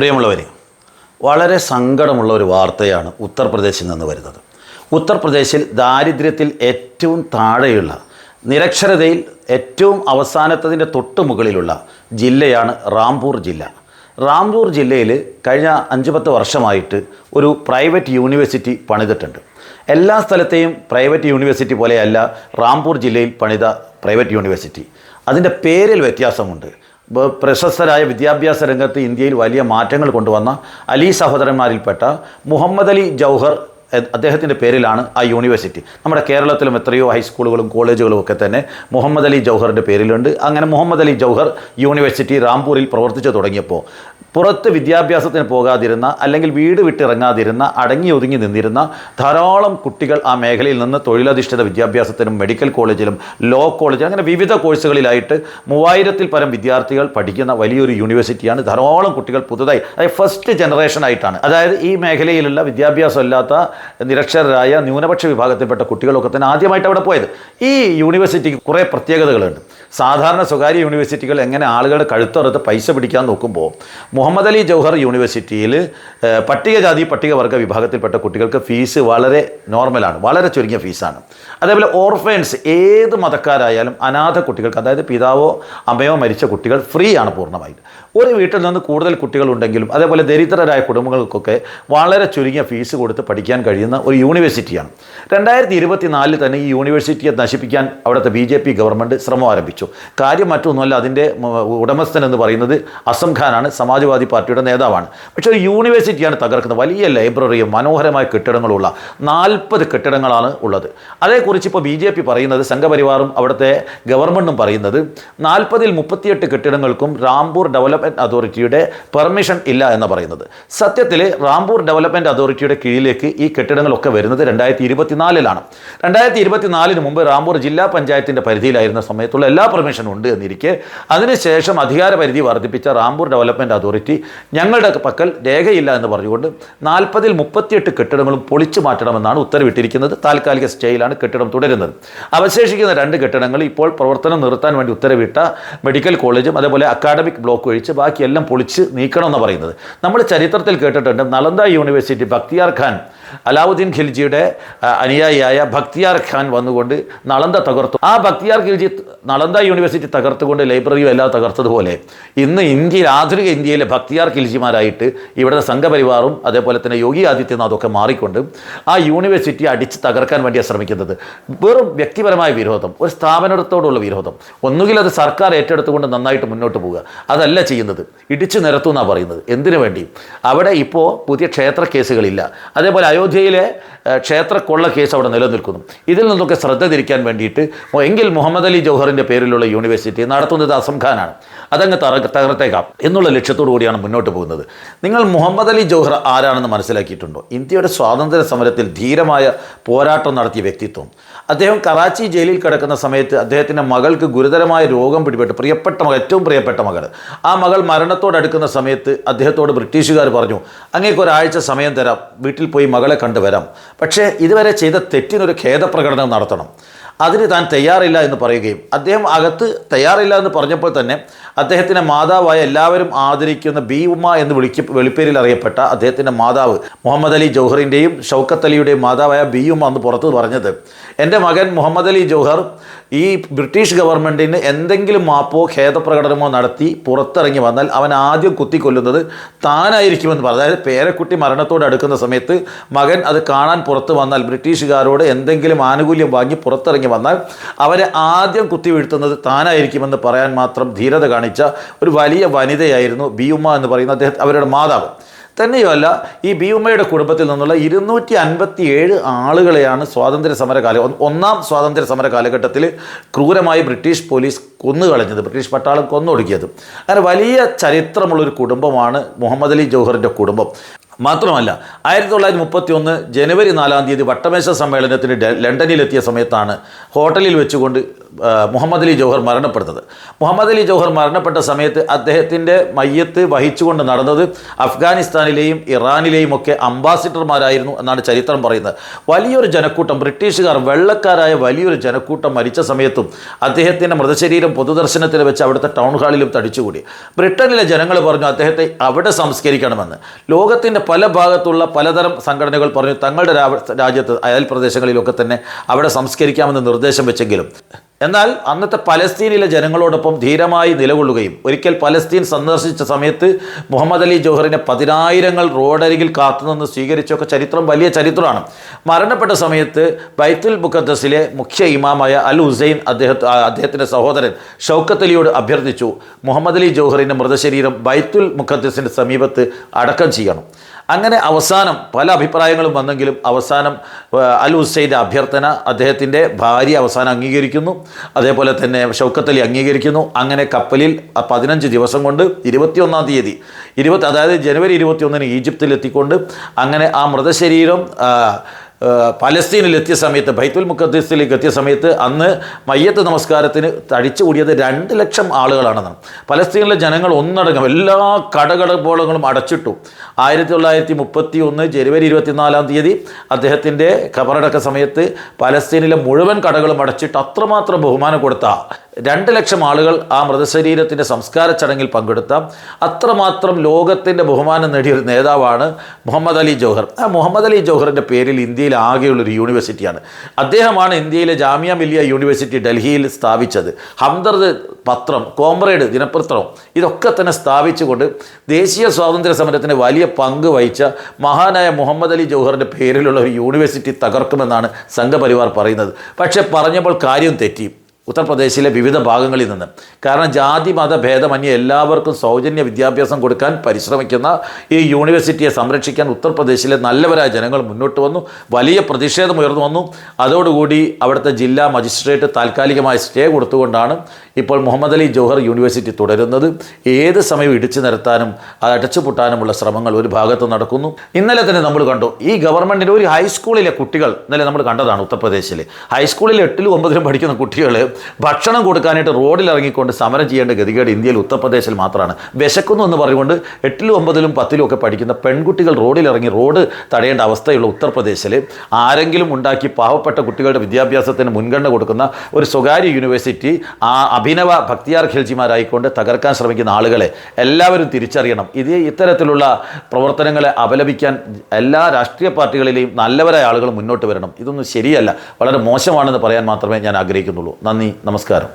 പ്രിയമുള്ളവരെ, വളരെ സങ്കടമുള്ള ഒരു വാർത്തയാണ് ഉത്തർപ്രദേശിൽ നിന്ന് വരുന്നത്. ഉത്തർപ്രദേശിൽ ദാരിദ്ര്യത്തിൽ ഏറ്റവും താഴെയുള്ള, നിരക്ഷരതയിൽ ഏറ്റവും അവസാനത്തതിൻ്റെ തൊട്ട് മുകളിലുള്ള ജില്ലയാണ് റാംപൂർ ജില്ല. റാംപൂർ ജില്ലയിൽ കഴിഞ്ഞ 5-10 വർഷമായിട്ട് ഒരു പ്രൈവറ്റ് യൂണിവേഴ്സിറ്റി പണിതിട്ടുണ്ട്. എല്ലാ സ്ഥലത്തെയും പ്രൈവറ്റ് യൂണിവേഴ്സിറ്റി പോലെയല്ല റാംപൂർ ജില്ലയിൽ പണിത പ്രൈവറ്റ് യൂണിവേഴ്സിറ്റി. അതിൻ്റെ പേരിൽ വ്യത്യാസമുണ്ട്. പ്രശസ്തരായ വിദ്യാഭ്യാസ രംഗത്ത് ഇന്ത്യയിൽ വലിയ മാറ്റങ്ങൾ കൊണ്ടുവന്ന അലി സഹോദരന്മാരിൽപ്പെട്ട മുഹമ്മദ് അലി ജൗഹർ അദ്ദേഹത്തിൻ്റെ പേരിലാണ് ആ യൂണിവേഴ്സിറ്റി. നമ്മുടെ കേരളത്തിലും എത്രയോ ഹൈസ്കൂളുകളും കോളേജുകളും ഒക്കെ തന്നെ മുഹമ്മദ് അലി ജൗഹറിൻ്റെ പേരിലുണ്ട്. അങ്ങനെ മുഹമ്മദ് അലി ജൗഹർ യൂണിവേഴ്സിറ്റി റാംപൂരിൽ പ്രവർത്തിച്ചു തുടങ്ങിയപ്പോൾ പുറത്ത് വിദ്യാഭ്യാസത്തിന് പോകാതിരുന്ന, അല്ലെങ്കിൽ വീട് വിട്ടിറങ്ങാതിരുന്ന, അടങ്ങി ഒതുങ്ങി നിന്നിരുന്ന ധാരാളം കുട്ടികൾ ആ മേഖലയിൽ നിന്ന് തൊഴിലധിഷ്ഠിത വിദ്യാഭ്യാസത്തിനും മെഡിക്കൽ കോളേജിലും ലോ കോളേജിലും അങ്ങനെ വിവിധ കോഴ്സുകളിലായിട്ട് 3000-ൽ പരം വിദ്യാർത്ഥികൾ പഠിക്കുന്ന വലിയൊരു യൂണിവേഴ്സിറ്റിയാണ്. ധാരാളം കുട്ടികൾ പുതുതായി, അതായത് ഫസ്റ്റ് ജനറേഷനായിട്ടാണ്, അതായത് ഈ മേഖലയിലുള്ള വിദ്യാഭ്യാസമില്ലാത്ത നിരക്ഷരരായ ന്യൂനപക്ഷ വിഭാഗത്തിൽപ്പെട്ട കുട്ടികളൊക്കെ തന്നെ ആദ്യമായിട്ട് അവിടെ പോയത്. ഈ യൂണിവേഴ്സിറ്റിക്ക് കുറേ പ്രത്യേകതകളുണ്ട്. സാധാരണ സ്വകാര്യ യൂണിവേഴ്സിറ്റികൾ എങ്ങനെ ആളുകളുടെ കഴുത്തറുത്ത് പൈസ പിടിക്കാൻ നോക്കുമ്പോൾ മുഹമ്മദ് അലി ജൗഹർ യൂണിവേഴ്സിറ്റിയിൽ പട്ടികജാതി പട്ടികവർഗ വിഭാഗത്തിൽപ്പെട്ട കുട്ടികൾക്ക് ഫീസ് വളരെ നോർമലാണ്, വളരെ ചുരുങ്ങിയ ഫീസാണ്. അതേപോലെ ഓർഫൻസ്, ഏത് മതക്കാരായാലും അനാഥ കുട്ടികൾക്ക്, അതായത് പിതാവോ അമ്മയോ മരിച്ച കുട്ടികൾ ഫ്രീ ആണ് പൂർണ്ണമായിട്ട്. ഒരു വീട്ടിൽ നിന്ന് കൂടുതൽ കുട്ടികളുണ്ടെങ്കിലും അതേപോലെ ദരിദ്രരായ കുടുംബങ്ങൾക്കൊക്കെ വളരെ ചുരുങ്ങിയ ഫീസ് കൊടുത്ത് പഠിക്കാൻ കഴിയുന്ന ഒരു യൂണിവേഴ്സിറ്റിയാണ്. 2024 തന്നെ ഈ യൂണിവേഴ്സിറ്റിയെ നശിപ്പിക്കാൻ അവിടുത്തെ BJP ഗവൺമെൻറ് ശ്രമം ആരംഭിച്ചു. കാര്യം മറ്റൊന്നുമല്ല, അതിൻ്റെ ഉടമസ്ഥൻ എന്ന് പറയുന്നത് അസം ഖാനാണ്, സമാജ്വാദി പാർട്ടിയുടെ നേതാവാണ്. പക്ഷേ ഒരു യൂണിവേഴ്സിറ്റിയാണ് തകർക്കുന്നത്. വലിയ ലൈബ്രറിയും മനോഹരമായ കെട്ടിടങ്ങളുള്ള 40 കെട്ടിടങ്ങളാണ് ഉള്ളത്. അതേക്കുറിച്ച് ഇപ്പോൾ BJP പറയുന്നത്, സംഘപരിവാറും അവിടുത്തെ ഗവൺമെൻറ്റും പറയുന്നത് 40-ൽ 38 കെട്ടിടങ്ങൾക്കും റാംപൂർ ഡെവലപ്മെൻറ്റ് അതോറിറ്റിയുടെ പെർമിഷൻ ഇല്ല എന്ന് പറയുന്നത്. സത്യത്തിൽ റാംപൂർ ഡെവലപ്മെൻറ്റ് അതോറിറ്റിയുടെ കീഴിലേക്ക് ഈ കെട്ടിടങ്ങളൊക്കെ വരുന്നത് 2024-ലാണ്. 2024 മുമ്പ് റാംപൂർ ജില്ലാ പഞ്ചായത്തിൻ്റെ പരിധിയിലായിരുന്ന സമയത്തുള്ള എല്ലാ പെർമിഷനും ഉണ്ട് എന്നിരിക്കെ അതിനുശേഷം അധികാര പരിധി വർദ്ധിപ്പിച്ച റാംപൂർ ഡെവലപ്മെൻറ്റ് അതോറിറ്റി ഞങ്ങളുടെ പക്കൽ രേഖയില്ല എന്ന് പറഞ്ഞുകൊണ്ട് 40-ൽ 38 കെട്ടിടങ്ങളും പൊളിച്ചു മാറ്റണമെന്നാണ് ഉത്തരവിട്ടിരിക്കുന്നത്. താൽക്കാലിക സ്റ്റേയിലാണ് കെട്ടിടം തുടരുന്നത്. അവശേഷിക്കുന്ന 2 കെട്ടിടങ്ങൾ ഇപ്പോൾ പ്രവർത്തനം നിർത്താൻ വേണ്ടി ഉത്തരവിട്ട മെഡിക്കൽ കോളേജും അതേപോലെ അക്കാഡമിക് ബ്ലോക്ക് ഒഴിച്ച് ബാക്കിയെല്ലാം പൊളിച്ച് നീക്കണമെന്ന് പറയുന്നത്. നമ്മൾ ചരിത്രത്തിൽ കേട്ടിട്ടുണ്ട്, നളന്ദ യൂണിവേഴ്സിറ്റി ബക്തിയാർ ഖാൻ, അലാവുദ്ദീൻ ഖിൽജിയുടെ അനുയായിയായ ബക്തിയാർ ഖാൻ വന്നുകൊണ്ട് നളന്ദ തകർത്തു. ആ ബക്തിയാർ ഖിൽജി നളന്ദ യൂണിവേഴ്സിറ്റി തകർത്തുകൊണ്ട് ലൈബ്രറിയും എല്ലാം തകർത്തതുപോലെ ഇന്ന് ഇന്ത്യയിൽ, ആധുനിക ഇന്ത്യയിലെ ബക്തിയാർ ഖിൽജിമാരായിട്ട് ഇവിടുത്തെ സംഘപരിവാറും അതേപോലെ തന്നെ യോഗി ആദിത്യനാഥൊക്കെ മാറിക്കൊണ്ട് ആ യൂണിവേഴ്സിറ്റി അടിച്ച് തകർക്കാൻ വേണ്ടിയാണ് ശ്രമിക്കുന്നത്. വെറും വ്യക്തിപരമായ വിരോധം, ഒരു സ്ഥാപനത്തോടുള്ള വിരോധം. ഒന്നുകിൽ അത് സർക്കാർ ഏറ്റെടുത്തുകൊണ്ട് നന്നായിട്ട് മുന്നോട്ട് പോവുക, അതല്ല ചെയ്യുന്നത്, ഇടിച്ചു നിരത്തും എന്നാണ് പറയുന്നത്. എന്തിനു വേണ്ടി? അവിടെ ഇപ്പോൾ പുതിയ ക്ഷേത്ര കേസുകളില്ല. അതേപോലെ അയോധ്യയിലെ ക്ഷേത്ര കൊള്ള കേസ് അവിടെ നിലനിൽക്കുന്നു. ഇതിൽ നിന്നൊക്കെ ശ്രദ്ധ തിരിക്കാൻ വേണ്ടിയിട്ട് എങ്കിൽ മുഹമ്മദ് അലി ജൗഹറിൻ്റെ പേരിലുള്ള യൂണിവേഴ്സിറ്റി നടത്തുന്നത് അസം ഖാനാണ്, അതങ്ങ് തകർത്തേക്കാം എന്നുള്ള ലക്ഷ്യത്തോടു കൂടിയാണ് മുന്നോട്ട് പോകുന്നത്. നിങ്ങൾ മുഹമ്മദ് അലി ജൗഹർ ആരാണെന്ന് മനസ്സിലാക്കിയിട്ടുണ്ടോ? ഇന്ത്യയുടെ സ്വാതന്ത്ര്യ സമരത്തിൽ ധീരമായ പോരാട്ടം നടത്തിയ വ്യക്തിത്വം. അദ്ദേഹം കറാച്ചി ജയിലിൽ കിടക്കുന്ന സമയത്ത് അദ്ദേഹത്തിൻ്റെ മകൾക്ക് ഗുരുതരമായ രോഗം പിടിപെട്ട്, പ്രിയപ്പെട്ട മകൾ, ഏറ്റവും പ്രിയപ്പെട്ട മകൾ, ആ മകൾ മരണത്തോടടുക്കുന്ന സമയത്ത് അദ്ദേഹത്തോട് ബ്രിട്ടീഷുകാർ പറഞ്ഞു, അങ്ങേക്ക് ഒരാഴ്ച സമയം തരാം, വീട്ടിൽ പോയി മകളെ കണ്ടുവരാം, പക്ഷേ ഇതുവരെ ചെയ്ത തെറ്റിനൊരു ഖേദപ്രകടനം നടത്തണം. അതിന് താൻ തയ്യാറില്ല എന്ന് പറയുകയും അദ്ദേഹം അകത്ത് തയ്യാറില്ല എന്ന് പറഞ്ഞപ്പോൾ തന്നെ അദ്ദേഹത്തിൻ്റെ മാതാവായ എല്ലാവരും ആദരിക്കുന്ന ബി ഉമ്മ എന്ന് വെളിപ്പേരിൽ അറിയപ്പെട്ട അദ്ദേഹത്തിൻ്റെ മാതാവ് മുഹമ്മദ് അലി ജൗഹറിൻ്റെയും ഷൗക്കത്ത് അലിയുടെയും മാതാവായ ബി ഉമ്മ എന്ന് പുറത്ത് പറഞ്ഞത്, എൻ്റെ മകൻ മുഹമ്മദ് അലി ജൗഹർ ഈ ബ്രിട്ടീഷ് ഗവൺമെൻറ്റിന് എന്തെങ്കിലും മാപ്പോ ഖേദപ്രകടനമോ നടത്തി പുറത്തിറങ്ങി വന്നാൽ അവൻ ആദ്യം കുത്തിക്കൊല്ലുന്നത് താനായിരിക്കുമെന്ന് പറഞ്ഞു. അതായത് പേരക്കുട്ടി മരണത്തോട് അടുക്കുന്ന സമയത്ത് മകൻ അത് കാണാൻ പുറത്ത് വന്നാൽ, ബ്രിട്ടീഷുകാരോട് എന്തെങ്കിലും ആനുകൂല്യം വാങ്ങി പുറത്തിറങ്ങി വന്നാൽ അവരെ ആദ്യം കുത്തി വീഴ്ത്തുന്നത് താനായിരിക്കുമെന്ന് പറയാൻ മാത്രം ധീരത കാണിച്ച ഒരു വലിയ വനിതയായിരുന്നു ബി ഉമ്മ എന്ന് പറയുന്ന അവരുടെ മാതാവ്. തന്നെയുമല്ല, ഈ ബി ഉമ്മയുടെ കുടുംബത്തിൽ നിന്നുള്ള 257 ആളുകളെയാണ് ഒന്നാം സ്വാതന്ത്ര്യ സമര കാലഘട്ടത്തിൽ ക്രൂരമായി ബ്രിട്ടീഷ് പോലീസ് കൊന്നുകളഞ്ഞത്, ബ്രിട്ടീഷ് പട്ടാളം കൊന്നൊടുക്കിയത്. അങ്ങനെ വലിയ ചരിത്രമുള്ളൊരു കുടുംബമാണ് മുഹമ്മദ് അലി ജൗഹറിൻ്റെ കുടുംബം. മാത്രമല്ല 1931 ജനുവരി 4-ാം തീയതി വട്ടമേശ സമ്മേളനത്തിന് ലണ്ടനിലെത്തിയ സമയത്താണ് ഹോട്ടലിൽ വെച്ചുകൊണ്ട് മുഹമ്മദ് അലി ജൗഹർ മരണപ്പെടുന്നത്. മുഹമ്മദ് അലി ജൗഹർ മരണപ്പെട്ട സമയത്ത് അദ്ദേഹത്തിൻ്റെ മയ്യത്ത് വഹിച്ചുകൊണ്ട് നടന്നത് അഫ്ഗാനിസ്ഥാനിലെയും ഇറാനിലെയും ഒക്കെ അംബാസിഡർമാരായിരുന്നു എന്നാണ് ചരിത്രം പറയുന്നത്. വലിയൊരു ജനക്കൂട്ടം, ബ്രിട്ടീഷുകാർ, വെള്ളക്കാരായ വലിയൊരു ജനക്കൂട്ടം മരിച്ച സമയത്തും അദ്ദേഹത്തിൻ്റെ മൃതശരീരം പൊതുദർശനത്തിന് വെച്ച് അവിടുത്തെ ടൗൺ ഹാളിലും തടിച്ചുകൂടി. ബ്രിട്ടനിലെ ജനങ്ങൾ പറഞ്ഞു അദ്ദേഹത്തെ അവിടെ സംസ്കരിക്കണമെന്ന്. ലോകത്തിൻ്റെ പല ഭാഗത്തുള്ള പലതരം സംഘടനകൾ പറഞ്ഞു തങ്ങളുടെ രാജ്യത്ത് അയൽ പ്രദേശങ്ങളിലൊക്കെ തന്നെ അവിടെ സംസ്കരിക്കാമെന്ന് നിർദ്ദേശം വെച്ചെങ്കിലും എന്നാൽ അന്നത്തെ പലസ്തീനിലെ ജനങ്ങളോടൊപ്പം ധീരമായി നിലകൊള്ളുകയും ഒരിക്കൽ പലസ്തീൻ സന്ദർശിച്ച സമയത്ത് മുഹമ്മദ് അലി ജൗഹറിനെ 10,000 റോഡരികിൽ കാത്തുനിന്ന് സ്വീകരിച്ചൊക്കെ ചരിത്രം വലിയ ചരിത്രമാണ്. മരണപ്പെട്ട സമയത്ത് ബൈത്തുൽ മുഖദ്ദസിലെ മുഖ്യ ഇമാമായ അൽ ഹുസൈൻ അദ്ദേഹത്തിൻ്റെ സഹോദരൻ ഷൗക്കത്ത് അലിയോട് അഭ്യർത്ഥിച്ചു മുഹമ്മദ് അലി ജൗഹറിൻ്റെ മൃതശരീരം ബൈത്തുൽ മുഖദ്ദസിൻ്റെ സമീപത്ത് അടക്കം ചെയ്യണം. അങ്ങനെ അവസാനം പല അഭിപ്രായങ്ങളും വന്നെങ്കിലും അവസാനം അൽ ഹുസൈൻ്റെ അഭ്യർത്ഥന അദ്ദേഹത്തിൻ്റെ ഭാര്യ അവസാനം അംഗീകരിക്കുന്നു. അതേപോലെ തന്നെ ഷൗക്കത്ത് അലി അംഗീകരിക്കുന്നു. അങ്ങനെ കപ്പലിൽ 15 ദിവസം കൊണ്ട് 21-ാം തീയതി അതായത് ജനുവരി 21-ന് ഈജിപ്തിലെത്തിക്കൊണ്ട് അങ്ങനെ ആ മൃതശരീരം പലസ്തീനിലെത്തിയ സമയത്ത് ബൈത്തുൽ മുഖദ്ദസിലേക്ക് എത്തിയ സമയത്ത് അന്ന് മയ്യത്ത് നമസ്കാരത്തിന് തടിച്ചു കൂടിയത് 2 ലക്ഷം ആളുകളാണെന്നാണ്. പലസ്തീനിലെ ജനങ്ങൾ ഒന്നടങ്കം എല്ലാ കടകടമ്പോളങ്ങളും അടച്ചിട്ടു. 1931 ജനുവരി 24-ാം തീയതി അദ്ദേഹത്തിൻ്റെ ഖബറടക്ക സമയത്ത് പലസ്തീനിലെ മുഴുവൻ കടകളും അടച്ചിട്ട് അത്രമാത്രം ബഹുമാനം കൊടുത്ത 2 ലക്ഷം ആളുകൾ ആ മൃതശരീരത്തിൻ്റെ സംസ്കാര ചടങ്ങിൽ പങ്കെടുത്ത അത്രമാത്രം ലോകത്തിൻ്റെ ബഹുമാനം നേടിയൊരു നേതാവാണ് മുഹമ്മദ് അലി ജൗഹർ. ആ മുഹമ്മദ് അലി ജൗഹറിൻ്റെ പേരിൽ ഇന്ത്യയിൽ ആകെയുള്ളൊരു യൂണിവേഴ്സിറ്റിയാണ്. അദ്ദേഹമാണ് ഇന്ത്യയിലെ ജാമിയ മില്ലിയ യൂണിവേഴ്സിറ്റി ഡൽഹിയിൽ സ്ഥാപിച്ചത്. ഹംദർദ് പത്രം, കോമ്രേഡ് ദിനപത്രം ഇതൊക്കെ തന്നെ സ്ഥാപിച്ചുകൊണ്ട് ദേശീയ സ്വാതന്ത്ര്യ സമരത്തിന് വലിയ പങ്ക് വഹിച്ച മഹാനായ മുഹമ്മദ് അലി ജൗഹറിൻ്റെ പേരിലുള്ള ഒരു യൂണിവേഴ്സിറ്റി തകർക്കുമെന്നാണ് സംഘപരിവാർ പറയുന്നത്. പക്ഷേ പറഞ്ഞപ്പോൾ കാര്യം തെറ്റി. ഉത്തർപ്രദേശിലെ വിവിധ ഭാഗങ്ങളിൽ നിന്ന്. കാരണം ജാതി മത ഭേദമന്യേ എല്ലാവർക്കും സൗജന്യ വിദ്യാഭ്യാസം കൊടുക്കാൻ പരിശ്രമിക്കുന്ന ഈ യൂണിവേഴ്സിറ്റിയെ സംരക്ഷിക്കാൻ ഉത്തർപ്രദേശിലെ നല്ലവരായ ജനങ്ങൾ മുന്നോട്ട് വന്നു. വലിയ പ്രതിഷേധം ഉയർന്നു വന്നു. അതോടുകൂടി അവിടുത്തെ ജില്ലാ മജിസ്ട്രേറ്റ് താൽക്കാലികമായ സ്റ്റേ കൊടുത്തുകൊണ്ടാണ് ഇപ്പോൾ മുഹമ്മദ് അലി ജൗഹർ യൂണിവേഴ്സിറ്റി തുടരുന്നത്. ഏത് സമയവും ഇടിച്ചു നിരത്താനും അത് അടച്ചുപൂട്ടാനുമുള്ള ശ്രമങ്ങൾ ഒരു ഭാഗത്ത് നടക്കുന്നു. ഇന്നലെ തന്നെ നമ്മൾ കണ്ടു ഈ ഗവൺമെൻറ്റിൻ്റെ ഒരു ഹൈസ്കൂളിലെ കുട്ടികൾ, ഇന്നലെ നമ്മൾ കണ്ടതാണ് ഉത്തർപ്രദേശിൽ ഹൈസ്കൂളിൽ 8ലും 9ലും പഠിക്കുന്ന കുട്ടികൾ ഭക്ഷണം കൊടുക്കാനായിട്ട് റോഡിൽ ഇറങ്ങിക്കൊണ്ട് സമരം ചെയ്യേണ്ട ഗതികേട് ഇന്ത്യയിൽ ഉത്തർപ്രദേശിൽ മാത്രമാണ്. വിശക്കുന്നു എന്ന് പറഞ്ഞുകൊണ്ട് 8ലും 9ലും 10ലും ഒക്കെ പഠിക്കുന്ന പെൺകുട്ടികൾ റോഡിലിറങ്ങി റോഡ് തടയേണ്ട അവസ്ഥയുള്ള ഉത്തർപ്രദേശിൽ ആരെങ്കിലും ഉണ്ടാക്കി പാവപ്പെട്ട കുട്ടികളുടെ വിദ്യാഭ്യാസത്തിന് മുൻഗണന കൊടുക്കുന്ന ഒരു സ്വകാര്യ യൂണിവേഴ്സിറ്റി ആ അഭിനവ ഭക്തിയാർ ഖിൽജിമാരായിക്കൊണ്ട് തകർക്കാൻ ശ്രമിക്കുന്ന ആളുകളെ എല്ലാവരും തിരിച്ചറിയണം. ഇത്തരത്തിലുള്ള പ്രവർത്തനങ്ങളെ അപലപിക്കാൻ എല്ലാ രാഷ്ട്രീയ പാർട്ടികളിലെയും നല്ലവരായ ആളുകൾ മുന്നോട്ട് വരണം. ഇതൊന്നും ശരിയല്ല, വളരെ മോശമാണെന്ന് പറയാൻ മാത്രമേ ഞാൻ ആഗ്രഹിക്കുന്നുള്ളൂ. നന്ദി, നമസ്കാരം.